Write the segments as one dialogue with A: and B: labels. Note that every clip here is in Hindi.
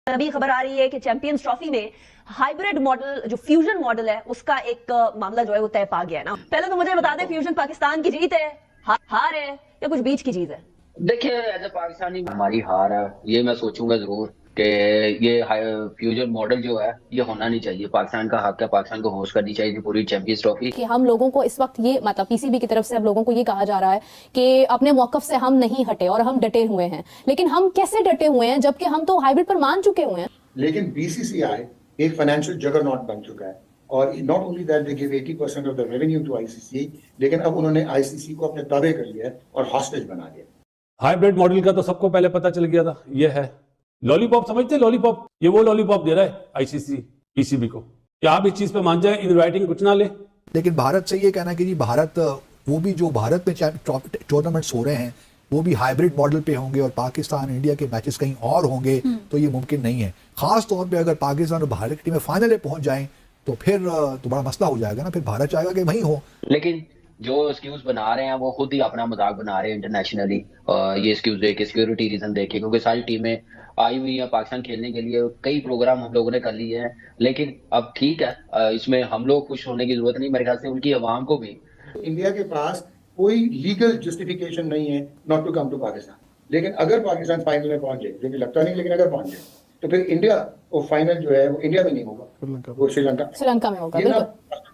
A: अभी खबर आ रही है कि चैंपियंस ट्रॉफी में हाइब्रिड मॉडल जो फ्यूजन मॉडल है उसका एक मामला जो है वो तय पा गया है ना। पहले तो मुझे बता दें, फ्यूजन पाकिस्तान की जीत है, हार है या कुछ बीच की चीज है?
B: देखिए, एज ए पाकिस्तानी हमारी हार है, ये मैं सोचूंगा जरूर कि ये फ्यूजन मॉडल जो है ये होना नहीं चाहिए। पाकिस्तान का हक है, पाकिस्तान को होस्ट करनी चाहिए थी पूरी चैंपियंस ट्रॉफी।
C: कि हम लोगों को इस वक्त ये मतलब पीसीबी की तरफ से हम लोगों को ये कहा जा रहा है कि अपने मौकफ से हम नहीं हटे और हम डटे हुए हैं। लेकिन हम कैसे डटे हुए हैं जबकि हम तो हाइब्रिड पर मान चुके हुए हैं।
D: लेकिन बीसीसीआई एक फाइनेंशियल जगरनॉट बन चुका है और not only that they give 80% of the revenue to ICC, लेकिन अब उन्होंने आईसीसी को अपने ताबे कर लिया है और हॉस्टेज बना दिया।
E: हाइब्रिड मॉडल का तो सबको पहले पता चल गया था। ये है लॉलीपॉप, समझते लॉलीपॉप, ये वो लॉलीपॉप दे रहा है आईसीसी पीसीबी को कि आप इस चीज पे मान जाए, इन राइटिंग कुछ ना ले।
F: लेकिन भारत से ये कहना है कि जी भारत, वो भी जो भारत में टूर्नामेंट्स हो रहे हैं वो भी हाइब्रिड मॉडल पे होंगे और पाकिस्तान इंडिया के मैचेस कहीं और होंगे, तो ये मुमकिन नहीं है। खास तौर पे अगर पाकिस्तान और भारत की टीमें फाइनल में पहुंच जाएं तो फिर तो बड़ा मसला हो जाएगा ना, फिर भारत चाहेगा कि वहीं हो।
B: लेकिन जो एक्सक्यूज बना रहे हैं वो खुद ही अपना मजाक बना रहे हैं इंटरनेशनली। ये एक्सक्यूज दे के सिक्योरिटी रीजन देके, क्योंकि सारी टीमें आई हुई है पाकिस्तान खेलने के लिए, कई प्रोग्राम हम लोगों ने कर लिए हैं। लेकिन अब ठीक है, इसमें हम लोग खुश होने की जरूरत नहीं, मेरे ख्याल से उनकी अवाम को भी।
D: इंडिया के पास कोई लीगल जस्टिफिकेशन नहीं है not to come to Pakistan. लेकिन अगर पाकिस्तान फाइनल में पहुंच जाए, जो कि लगता नहीं, लेकिन अगर पहुंच जाए तो फिर इंडिया वो फाइनल जो है वो इंडिया में नहीं होगा, वो श्रीलंका
C: में होगा।
D: ये ना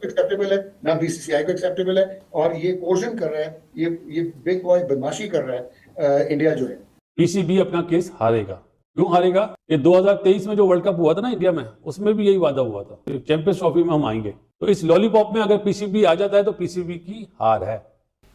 D: एक्सेप्टेबल है, ना बीसीसीआई को एक्सेप्टेबल है, और ये कोर्शन कर रहा है, ये बिग बॉय बदमाशी कर रहा है इंडिया जो है।
E: पीसीबी अपना केस हारेगा। क्यों हारेगा? ये 2023 में जो वर्ल्ड कप हुआ था ना इंडिया में, उसमें भी यही वादा हुआ था, चैंपियंस ट्रॉफी में हम आएंगे। तो इस लॉलीपॉप में अगर पीसीबी आ जाता है तो पीसीबी की हार है।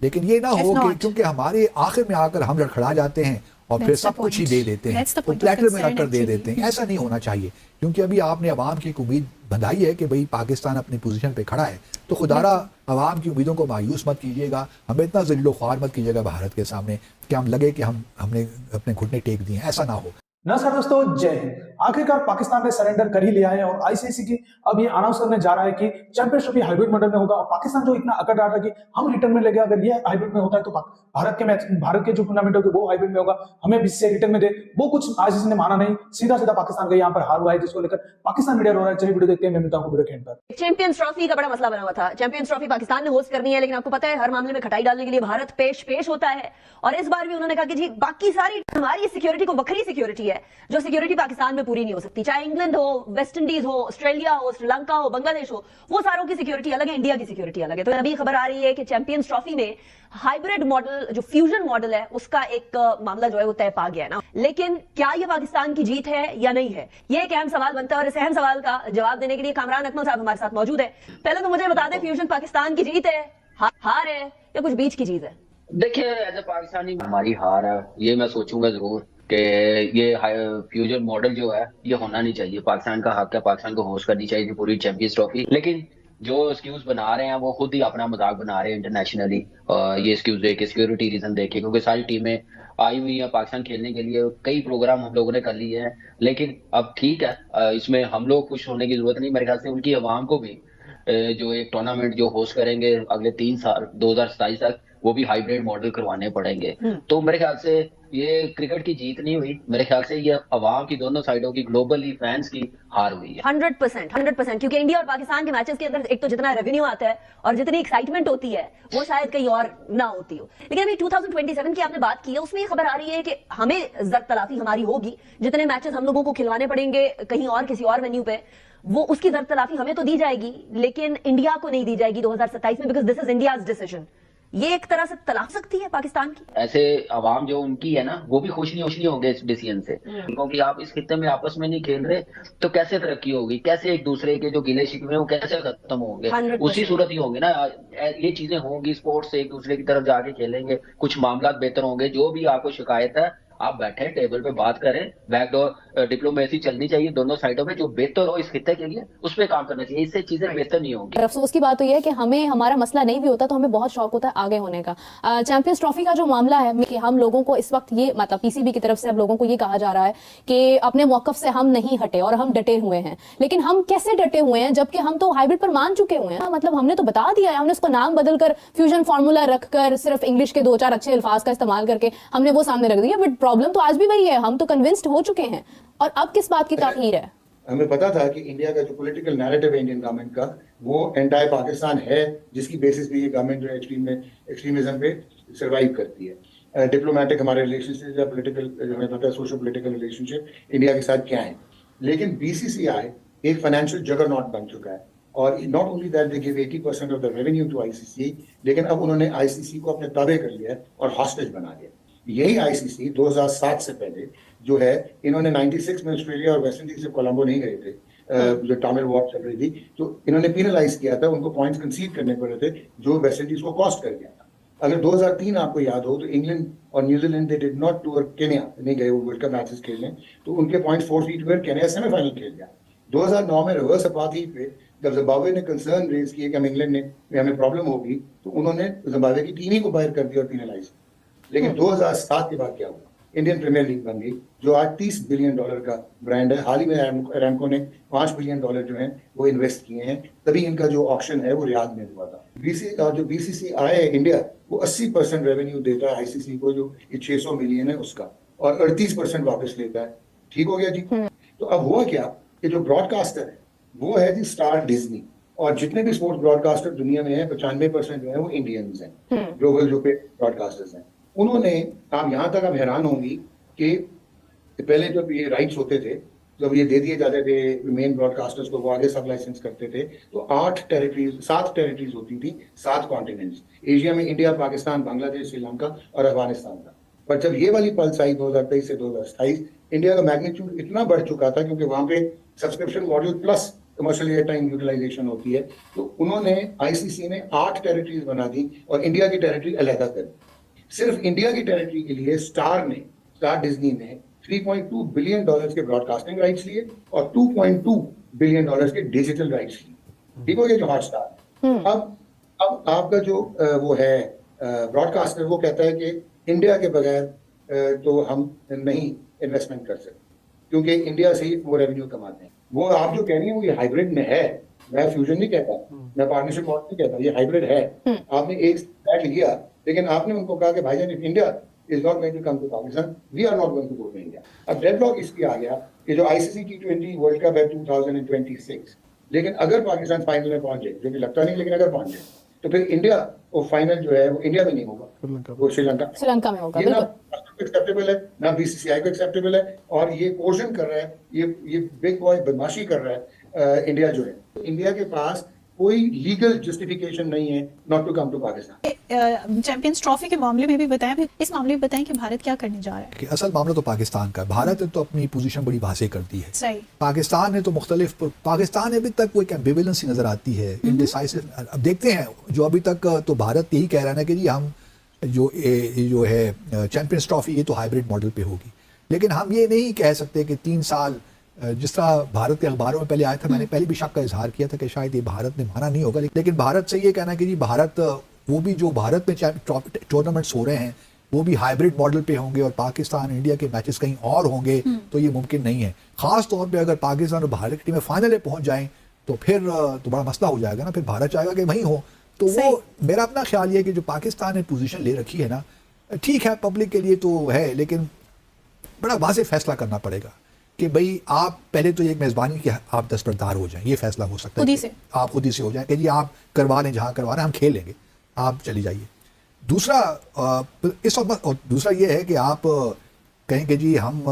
F: लेकिन ये ना हो कि क्योंकि हमारे आखिर में आकर हम लड़खड़ा जाते हैं और फिर सब कुछ ही दे देते हैं, तो प्लेटर में रखकर दे देते हैं। ऐसा नहीं होना चाहिए, क्योंकि अभी आपने अवाम की एक उम्मीद बंधाई है कि भाई पाकिस्तान अपनी पोजीशन पे खड़ा है, तो खुदारा अवाम की उम्मीदों को मायूस मत कीजिएगा, हमें इतना ज़िल्लो ख्वार मत कीजिएगा भारत के सामने कि हम लगे कि हमने अपने घुटने टेक दिए। ऐसा ना हो।
G: नमस्कार दोस्तों, जय हिंद। आखिरकार पाकिस्तान ने सरेंडर कर ही लिया है और आईसीसी की अब ये अनाउंस करने जा रहा है कि चैंपियंस ट्रॉफी हाइब्रिड मॉडल में होगा। और पाकिस्तान जो इतना अकड़ रहा था कि हम रिटर्न में ले गए, अगर ये हाइब्रिड में होता है तो भारत के जो टूर्नामेंट होगी वो हाइब्रिड में होगा, हमें बीसीसीआई रिटर्न में दे, वो कुछ आईसीसी ने माना नहीं। सीधा सीधा पाकिस्तान का यहाँ पर हार हुआ है, जिसको लेकर पाकिस्तान मीडिया रो रहा है। चलिए वीडियो देखते हैं, मैं मिलता हूँ वीडियो के एंड पर।
A: चैंपियंस ट्रॉफी का बड़ा मसला बना हुआ था। चैंपियंस ट्रॉफी पाकिस्तान ने होस्ट करनी है, लेकिन आपको पता है हर मामले में खटाई डालने के लिए भारत पेश होता है। और इस बार भी उन्होंने कहा कि जी बाकी सारी हमारी सिक्योरिटी को बखरी सिक्योरिटी है, जो सिक्योरिटी पाकिस्तान में पूरी नहीं हो सकती। चाहे इंग्लैंड हो, वेस्ट इंडीज हो, ऑस्ट्रेलिया हो, श्रीलंका हो, बांग्लादेश हो, वो सारों की सिक्योरिटी अलग है, इंडिया की सिक्योरिटी अलग है। तो अभी खबर आ रही है कि चैंपियंस ट्रॉफी में हाइब्रिड मॉडल जो फ्यूजन मॉडल है उसका एक मामला जो है वो तय पा गया है ना। लेकिन क्या ये पाकिस्तान की जीत है या नहीं है, ये एक अहम सवाल बनता है। और इस अहम सवाल का जवाब देने के लिए कामरान अकमल साहब हमारे साथ मौजूद है। पहले तो मुझे बता दें, फ्यूजन पाकिस्तान की जीत है, हार है या कुछ बीच की चीज है?
B: देखिए, एज ए पाकिस्तानी हमारी हार है, ये मैं सोचूंगा जरूर कि ये फ्यूजन मॉडल जो है ये होना नहीं चाहिए। पाकिस्तान का हक है, पाकिस्तान को होस्ट करनी चाहिए थी पूरी चैंपियंस ट्रॉफी। लेकिन जो एक्सक्यूज बना रहे हैं वो खुद ही अपना मजाक बना रहे हैं इंटरनेशनली। ये एक्सक्यूज दे के सिक्योरिटी रीजन देके, क्योंकि सारी टीमें आई हुई है पाकिस्तान खेलने के लिए, कई प्रोग्राम हम लोगों ने कर लिए हैं। लेकिन अब ठीक है, इसमें हम लोग खुश होने की जरूरत नहीं, मेरे ख्याल से उनकी अवाम को भी। जो एक टूर्नामेंट जो होस्ट करेंगे अगले 3 साल 2027 तक, वो भी हाइब्रिड मॉडल करवाने पड़ेंगे। तो मेरे ख्याल से ये क्रिकेट की जीत नहीं हुई, मेरे ख्याल से ये अवाम की दोनों साइडों की, ग्लोबली फैंस की हार हुई है।
A: 100%, क्योंकि इंडिया और पाकिस्तान के मैचेस के अंदर एक तो जितना रेवेन्यू आता है और जितनी एक्साइटमेंट होती है वो शायद कहीं और ना होती हो। लेकिन अभी 2027 की आपने बात की है, उसमें ये खबर आ रही है कि हमें जर तलाफी हमारी होगी, जितने मैचेस हम लोगों को खिलवाने पड़ेंगे कहीं और किसी और वेन्यू पे, वो उसकी जर तलाफी हमें तो दी जाएगी, लेकिन इंडिया को नहीं दी जाएगी 2027 में, because this is India's decision. ये एक तरह से तलाक सकती है पाकिस्तान की।
B: ऐसे अवाम जो उनकी है ना, वो भी खुश नहीं होंगे इस डिसीजन से, क्योंकि आप इस खित्ते में आपस में नहीं खेल रहे तो कैसे तरक्की होगी, कैसे एक दूसरे के जो गिले शिकवे वो कैसे खत्म होंगे? उसी सूरत ही होंगे ना ये चीजें होंगी। स्पोर्ट्स से एक दूसरे की तरफ जाके खेलेंगे, कुछ मामला बेहतर होंगे। जो भी आपको शिकायत है, आप बैठे टेबल पे बात करें, बैकडोर डिप्लोमेसी चलनी चाहिए दोनों साइडों में, जो बेहतर हो इस खित्ते के लिए उस पर काम करना चाहिए। इससे चीजें बेहतर नहीं होंगी।
C: अफसोस की बात तो यह है कि हमें हमारा मसला नहीं भी होता तो हमें बहुत शौक होता है आगे होने का। चैंपियंस ट्रॉफी का जो मामला है कि हम लोगों को इस वक्त ये मतलब पीसीबी की तरफ से हम लोगों को ये कहा जा रहा है कि अपने मौकफ से हम नहीं हटे और हम डटे हुए हैं। लेकिन हम कैसे डटे हुए हैं जबकि हम तो हाइब्रिड पर मान चुके हुए हैं? मतलब हमने तो बता दिया है, हमने उसको नाम बदलकर फ्यूजन फार्मूला रखकर सिर्फ इंग्लिश के 2-4 अच्छे अल्फाज का इस्तेमाल करके हमने वो सामने रख दिया, बट प्रॉब्लम तो आज भी वही है। हम तो कन्विंस्ड हो चुके हैं और अब किस बात की ताखीर है?
D: हमें पता था कि इंडिया का जो पॉलिटिकल नैरेटिव है इंडियन गवर्नमेंट का, वो एंटायर पाकिस्तान है, जिसकी बेसिस पे ये गवर्नमेंट जो है एक्सट्रीमिज्म पे सरवाइव करती है। डिप्लोमेटिक हमारे रिलेशनशिप या पॉलिटिकल जो हमें पता है सोशल पॉलिटिकल रिलेशनशिप इंडिया के साथ क्या है। लेकिन बीसीसीआई एक फाइनेंशियल जगरनॉट बन चुका है, और not only that they give 80% of the revenue to ICC, लेकिन अब उन्होंने आईसीसी को अपने ताबे कर लिया है और हॉस्टेज बना दिया। यही आईसीसी 2007 से पहले जो है, इन्होंने 96 में ऑस्ट्रेलिया और वेस्ट इंडीज से कोलंबो नहीं गए थे, जो तमिल वॉर चल रही थी, तो इन्होंने पेनलाइज किया था, उनको पॉइंट्स कंसीड करने पड़े थे, जो वेस्ट इंडीज को कॉस्ट कर गया था। अगर 2003 आपको याद हो तो इंग्लैंड और New Zealand they did not tour Kenya, नहीं गए वो वर्ल्ड कप मैचेस खेलने, तो उनके पॉइंट्स फोरफीट हुए, केन्या सेमीफाइनल खेल गया। 2009 में रिवर्स अपार्थाइड पे जब जिम्बाब्वे ने कंसर्न रेज किया कि हम इंग्लैंड में हमें प्रॉब्लम होगी, तो उन्होंने जिम्बाब्वे की टीम ही को बाहर कर दिया और पेनलाइज। लेकिन 2007 के बाद क्या हुआ? इंडियन प्रीमियर लीग बन गई, जो आज $30 बिलियन का ब्रांड है। हाल ही में अरामको ने $5 बिलियन जो है वो इन्वेस्ट किए हैं, तभी इनका जो ऑक्शन है वो रियाद में हुआ था। जो बीसीसीआई है इंडिया, वो 80% रेवेन्यू देता है आईसीसी को, जो 600 मिलियन है उसका, और 38% वापस लेता है। ठीक हो गया जी। तो अब हुआ क्या कि जो ब्रॉडकास्टर है वो है जी स्टार डिज्नी, और जितने भी स्पोर्ट्स ब्रॉडकास्टर दुनिया में है 95% जो है वो इंडियंस हैं, ग्लोबल जो पे ब्रॉडकास्टर्स हैं। उन्होंने, आप यहाँ तक आप हैरान होंगी कि पहले जब ये राइट्स होते थे, जब ये दे दिए जाते थे मेन ब्रॉडकास्टर्स को, वो आगे सब लाइसेंस करते थे, तो 7 टेरिटरीज होती थी, 7 कॉन्टिनेंट्स। एशिया में इंडिया, पाकिस्तान, बांग्लादेश, श्रीलंका और अफगानिस्तान था। पर जब ये वाली पल्स आई 2023 से 2028, इंडिया का मैग्नीट्यूड इतना बढ़ चुका था, क्योंकि वहां पे subscription module plus commercial air time utilisation होती है, तो उन्होंने आईसीसी ने 8 टेरिटरीज बना दी और इंडिया की टेरिटरी अलग कर दी। सिर्फ इंडिया की टेरिटरी के लिए स्टार डिज्नी ने $3.2 बिलियन के ब्रॉडकास्टिंग राइट्स लिए और $2.2 बिलियन के डिजिटल राइट्स लिए। ठीक हो गया जो हॉटस्टार। अब आपका जो वो है ब्रॉडकास्टर, वो कहता है कि इंडिया के बगैर तो हम नहीं इन्वेस्टमेंट कर सकते, क्योंकि इंडिया से ही वो रेवेन्यू कमाते हैं। वो आप जो कह रही है वो ये हाइब्रिड में है, मैं फ्यूजन नहीं कहता, मैं पार्टनरशिप मॉडल नहीं कहता, ये हाइब्रिड है। आपने एक बैठ लिया, लेकिन आपने उनको कहा कि भाईजान if India is not going to come to Pakistan, we are not going to go to India. अब डेडलॉक इसलिए आ गया कि जो आईसीसी T20 वर्ल्ड कप है 2026, लेकिन अगर पाकिस्तान फाइनल में पहुंच जाए, जो कि लगता नहीं, लेकिन अगर पहुंच जाए, तो फिर इंडिया वो फाइनल जो है वो इंडिया में नहीं होगा, वो श्रीलंका में होगा। ये ना एक्सेप्टेबल है, ना बीसीसीआई को एक्सेप्टेबल है, और ये कोशन कर रहा है, ये बिग बॉय बदमाशी कर रहा है इंडिया जो है। इंडिया के पास कोई लीगल जस्टिफिकेशन नहीं है not to come to Pakistan.
H: Champions trophy के मामले में भी बताएं, फिर इस मामले में बताएं कि भारत क्या करने जा रहा है।
F: कि असल मामला तो पाकिस्तान का, भारत ने तो अपनी पोजीशन बड़ी वाज़ेह कर दी है।
H: सही।
F: पाकिस्तान ने तो पाकिस्तान अभी तक कोई एम्बिवेलेंसी नजर आती है, इनडिसाइसिव। अब देखते हैं, जो अभी तक तो भारत यही कह रहा है ना कि जी हम जो है चैंपियंस ट्रॉफी ये तो हाइब्रिड मॉडल पे होगी, लेकिन हम ये नहीं कह सकते कि 3 साल, जिस तरह भारत के अखबारों में पहले आया था, मैंने पहले भी शक का इजहार किया था कि शायद ये भारत ने माना नहीं होगा, लेकिन भारत से ये कहना कि जी भारत, वो भी जो भारत में टूर्नामेंट्स हो रहे हैं वो भी हाइब्रिड मॉडल पे होंगे और पाकिस्तान इंडिया के मैचेस कहीं और होंगे, तो ये मुमकिन नहीं है। खास तौर पे अगर पाकिस्तान और भारत की टीमें फाइनल में पहुंच जाएं तो फिर तो बड़ा मसला हो जाएगा ना, फिर भारत चाहेगा कि वहीं हो। तो वो मेरा अपना ख्याल ये है कि जो पाकिस्तान ने पोजीशन ले रखी है ना, ठीक है पब्लिक के लिए तो है, लेकिन बड़ा वाज़ेह फैसला करना पड़ेगा कि भाई आप पहले तो एक मेज़बानी की आप दस्तबरदार हो जाएं, ये फैसला हो सकता है आप खुद ही से हो जाए कि जी आप करवा लें, जहाँ करवा रहे हैं हम खेल लेंगे, आप चली जाइए। दूसरा इस वक्त, और दूसरा ये है कि आप कहें कि जी हम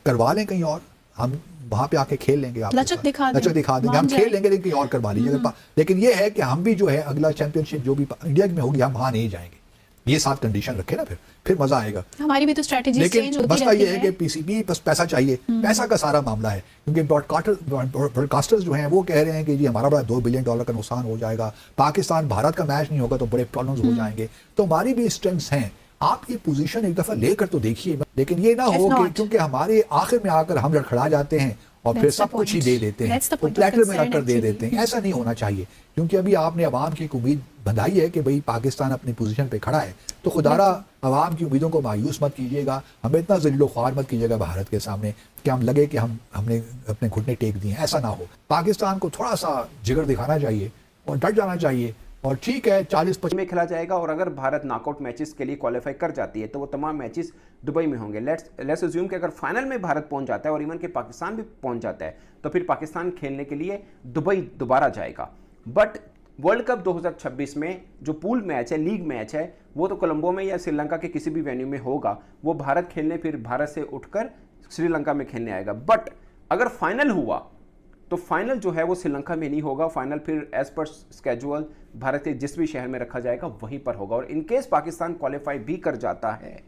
F: करवा लें कहीं और, हम वहाँ पे आके खेल लेंगे, आप
H: लचक दिखा
F: देंगे, हम खेल लेंगे, लेकिन कहीं और करवा लीजिए। लेकिन ये है कि हम भी जो है अगला चैंपियनशिप जो भी इंडिया में होगी, हम वहाँ नहीं जाएंगे। ये 7 कंडीशन रखे ना, फिर मजा आएगा।
H: हमारी भी तो स्ट्रेटजी चेंज होती
F: लेकिन मसला ये है कि पीसीबी बस पैसा चाहिए, पैसा का सारा मामला है, क्योंकि ब्रॉडकास्टर्स जो हैं वो कह रहे हैं कि जी हमारा बड़ा $2 बिलियन का नुकसान हो जाएगा, पाकिस्तान भारत का मैच नहीं होगा तो बड़े प्रॉब्लम्स हो जाएंगे। तो हमारी भी स्ट्रेंथ्स हैं, आप ये पोजीशन एक दफा लेकर तो देखिए, लेकिन ये ना हो कि क्योंकि हमारे आखिर में आकर हम लड़खड़ा जाते हैं और फिर सब कुछ ही दे देते हैं, तो प्लेटर में रखकर दे देते हैं। ऐसा नहीं होना चाहिए, क्योंकि अभी आपने अवाम की उम्मीद बंधाई है कि भाई पाकिस्तान अपनी पोजीशन पे खड़ा है, तो खुदारा अवाम की उम्मीदों को मायूस मत कीजिएगा, हमें इतना ज़लीलो ख्वार मत कीजिएगा भारत के सामने कि हम लगे कि हमने अपने घुटने टेक दिए। ऐसा ना हो, पाकिस्तान को थोड़ा सा जिगर दिखाना चाहिए और डट जाना चाहिए और ठीक है 40-50
I: में खेला जाएगा और अगर भारत नॉकआउट मैचेस के लिए क्वालिफाई कर जाती है तो वो तमाम मैचेस दुबई में होंगे। लेट्स अज्यूम कि अगर फाइनल में भारत पहुंच जाता है और इवन के पाकिस्तान भी पहुंच जाता है तो फिर पाकिस्तान खेलने के लिए दुबई दोबारा जाएगा। बट वर्ल्ड कप 2026 में जो पूल मैच है, लीग मैच है, वो तो कोलंबो में या श्रीलंका के किसी भी वेन्यू में होगा। वो भारत खेलने फिर भारत से उठकर श्रीलंका में खेलने आएगा। बट अगर फाइनल हुआ तो फाइनल जो है वो श्रीलंका में नहीं होगा, फाइनल फिर एज पर स्केड्यूल भारत के जिस भी शहर में रखा जाएगा वहीं पर होगा। और इनकेस पाकिस्तान क्वालिफाई भी कर जाता है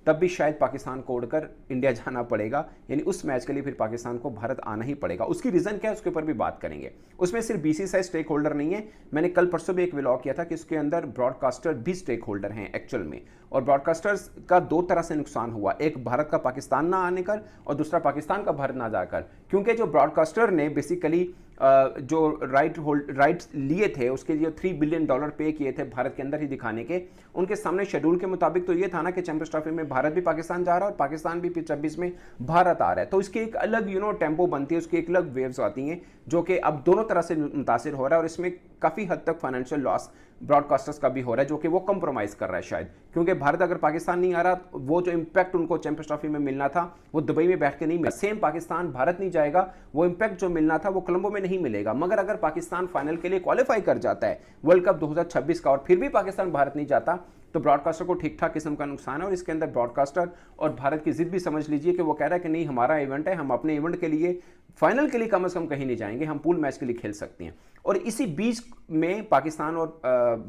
I: तब भी शायद पाकिस्तान को उड़कर इंडिया जाना पड़ेगा, यानी उस मैच के लिए फिर पाकिस्तान को भारत आना ही पड़ेगा। उसकी रीजन क्या है उसके ऊपर भी बात करेंगे। उसमें सिर्फ बीसीसीआई स्टेक होल्डर नहीं है, मैंने कल परसों भी एक व्लॉग किया था कि उसके अंदर ब्रॉडकास्टर भी स्टेक होल्डर हैं एक्चुअल में। और ब्रॉडकास्टर्स का दो तरह से नुकसान हुआ, एक भारत का पाकिस्तान ना आने कर और दूसरा पाकिस्तान का भारत ना जाकर, क्योंकि जो ब्रॉडकास्टर ने बेसिकली जो राइट्स लिए थे उसके जो $3 बिलियन पे किए थे भारत के अंदर ही दिखाने के, उनके सामने शेड्यूल के मुताबिक तो ये था ना कि चैंपियंस ट्रॉफी में भारत भी पाकिस्तान जा रहा है और पाकिस्तान भी 26 में भारत आ रहा है। तो इसकी एक अलग टेम्पो बनती है, उसकी एक अलग वेव्स आती हैं जो कि अब दोनों तरह से मुतासिर हो रहा है। और इसमें काफ़ी हद तक फाइनेंशियल लॉस ब्रॉडकास्टर्स का भी हो रहा है जो कि वो कंप्रोमाइज कर रहा है शायद, क्योंकि भारत अगर पाकिस्तान नहीं आ रहा वो जो इंपैक्ट उनको चैंपियंस ट्रॉफी में मिलना था वो दुबई में बैठ के नहीं मिला। सेम पाकिस्तान भारत नहीं जाएगा, वो इंपैक्ट जो मिलना था वो कोलंबो में नहीं मिलेगा। मगर अगर पाकिस्तान फाइनल के लिए क्वालिफाई कर जाता है वर्ल्ड कप 2026 का और फिर भी पाकिस्तान भारत नहीं जाता तो ब्रॉडकास्टर को ठीक ठाक किस्म का नुकसान है। और इसके अंदर ब्रॉडकास्टर और भारत की जिद भी समझ लीजिए कि वो कह रहा है कि नहीं हमारा इवेंट है, हम अपने इवेंट के लिए फाइनल के लिए कम से कम कहीं नहीं जाएंगे, हम पूल मैच के लिए खेल सकते हैं। और इसी बीच में पाकिस्तान और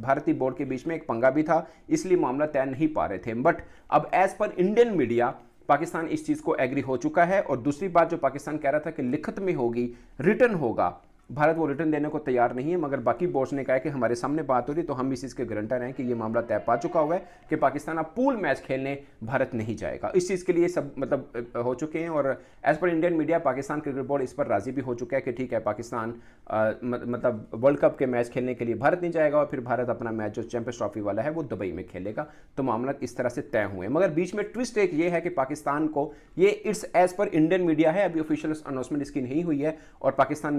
I: भारतीय बोर्ड के बीच में एक पंगा भी था, इसलिए मामला तय नहीं पा रहे थे। बट अब as per Indian media Pakistan इस चीज को एग्री हो चुका है। और दूसरी बात जो पाकिस्तान कह रहा था कि लिखित में होगी, रिटर्न होगा, भारत वो रिटर्न देने को तैयार नहीं है। मगर बाकी बोर्ड्स ने कहा कि हमारे सामने बात हो रही तो हम इस चीज़ के गारंटर हैं कि ये मामला तय पा चुका हुआ है कि पाकिस्तान अब पूल मैच खेलने भारत नहीं जाएगा। इस चीज़ के लिए सब मतलब हो चुके हैं। और as per Indian media Pakistan cricket board इस पर राजी भी हो चुका है कि ठीक है पाकिस्तान मतलब वर्ल्ड कप के मैच खेलने के लिए भारत नहीं जाएगा और फिर भारत अपना मैच जो चैंपियंस ट्रॉफी वाला है वो दुबई में खेलेगा। तो मामला इस तरह से तय हुए। मगर बीच में ट्विस्ट एक ये है कि पाकिस्तान को ये it's as per Indian media है, अभी ऑफिशियल अनाउंसमेंट इसकी नहीं हुई है और पाकिस्तान